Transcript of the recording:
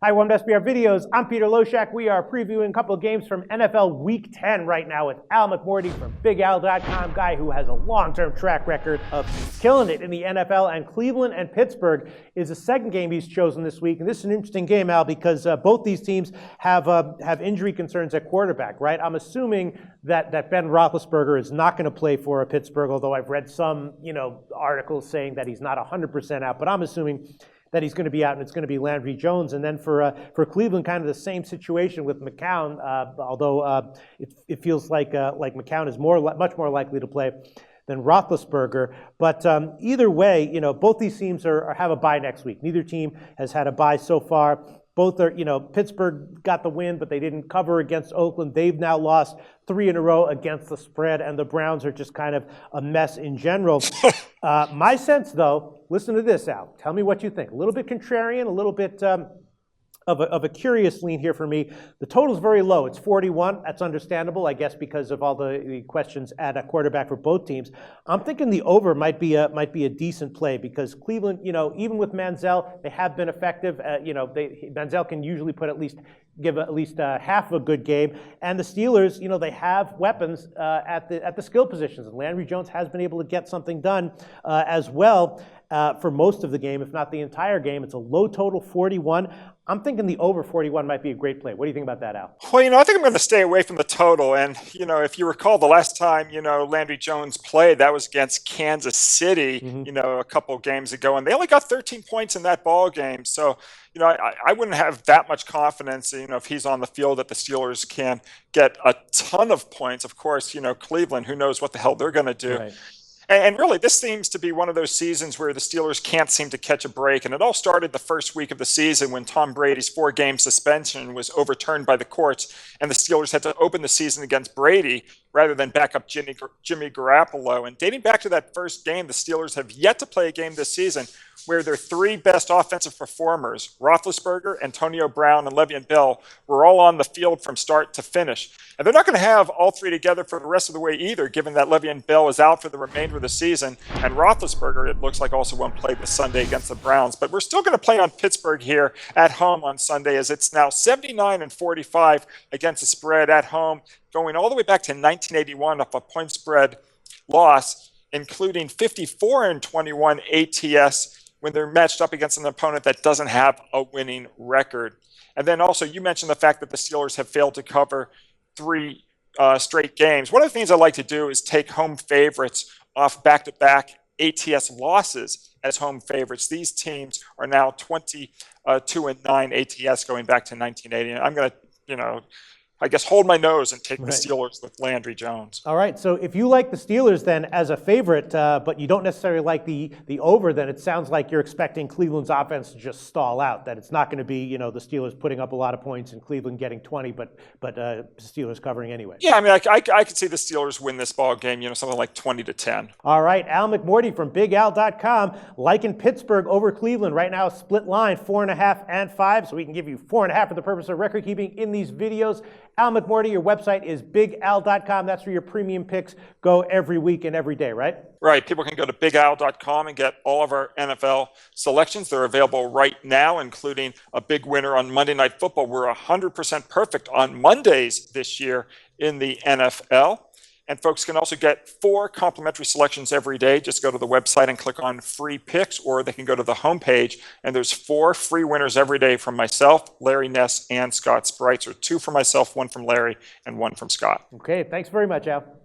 Hi, welcome to SBR Videos. I'm Peter Loshak. We are previewing a couple of games from NFL Week 10 right now with Al McMordie from BigAl.com, guy who has a long-term track record of killing it in the NFL. And Cleveland and Pittsburgh is the second game he's chosen this week. And this is an interesting game, Al, because both these teams have injury concerns at quarterback, right? I'm assuming that Ben Roethlisberger is not going to play for Pittsburgh, although I've read some, articles saying that he's not 100% out. But I'm assuming that he's going to be out, and it's going to be Landry Jones. And then for Cleveland, kind of the same situation with McCown, although it feels like McCown is much more likely to play than Roethlisberger. But either way, both these teams have a bye next week. Neither team has had a bye so far. Both are, Pittsburgh got the win, but they didn't cover against Oakland. They've now lost 3 in a row against the spread, and the Browns are just kind of a mess in general. My sense, though, listen to this, Al. Tell me what you think. A little bit contrarian, a little bit of a curious lean here for me. The total's very low. It's 41. That's understandable, I guess, because of all the questions at a quarterback for both teams. I'm thinking the over might be a decent play because Cleveland, even with Manziel, they have been effective. Manziel can usually give at least half a good game. And the Steelers, they have weapons at the skill positions. And Landry Jones has been able to get something done as well for most of the game, if not the entire game. It's a low total, 41. I'm thinking the over 41 might be a great play. What do you think about that, Al? Well, I think I'm going to stay away from the total. And, if you recall the last time, Landry Jones played, that was against Kansas City, a couple of games ago. And they only got 13 points in that ball game. So, I wouldn't have that much confidence, if he's on the field that the Steelers can get a ton of points. Of course, Cleveland, who knows what the hell they're going to do. Right. And really, this seems to be one of those seasons where the Steelers can't seem to catch a break. And it all started the first week of the season when Tom Brady's 4-game suspension was overturned by the courts, and the Steelers had to open the season against Brady rather than back up Jimmy Garoppolo. And dating back to that first game, the Steelers have yet to play a game this season where their 3 best offensive performers, Roethlisberger, Antonio Brown, and Le'Veon Bell, were all on the field from start to finish. And they're not going to have all 3 together for the rest of the way either, given that Le'Veon Bell is out for the remainder of the season. And Roethlisberger, it looks like, also won't play this Sunday against the Browns. But we're still going to play on Pittsburgh here at home on Sunday, as it's now 79-45 against the spread at home, going all the way back to 1981 off a point spread loss, including 54-21 ATS when they're matched up against an opponent that doesn't have a winning record. And then also, you mentioned the fact that the Steelers have failed to cover 3 straight games. One of the things I like to do is take home favorites off back-to-back ATS losses as home favorites. These teams are now 22-9 ATS going back to 1980. And I'm going to, I guess, hold my nose and take the Steelers with Landry Jones. All right, so if you like the Steelers then as a favorite, but you don't necessarily like the over, then it sounds like you're expecting Cleveland's offense to just stall out, that it's not going to be, the Steelers putting up a lot of points and Cleveland getting 20, but Steelers covering anyway. Yeah, I mean, I could see the Steelers win this ball game, something like 20-10. All right, Al McMordie from BigAl.com, liking Pittsburgh over Cleveland. Right now, split line, 4.5 and 5, so we can give you 4.5 for the purpose of record keeping in these videos. Al McMordie, your website is BigAl.com. That's where your premium picks go every week and every day, right? Right. People can go to BigAl.com and get all of our NFL selections. They're available right now, including a big winner on Monday Night Football. We're 100% perfect on Mondays this year in the NFL. And folks can also get 4 complimentary selections every day. Just go to the website and click on free picks, or they can go to the homepage, and there's 4 free winners every day from myself, Larry Ness, and Scott Spreitzer. 2 from myself, 1 from Larry, and 1 from Scott. Okay, thanks very much, Al.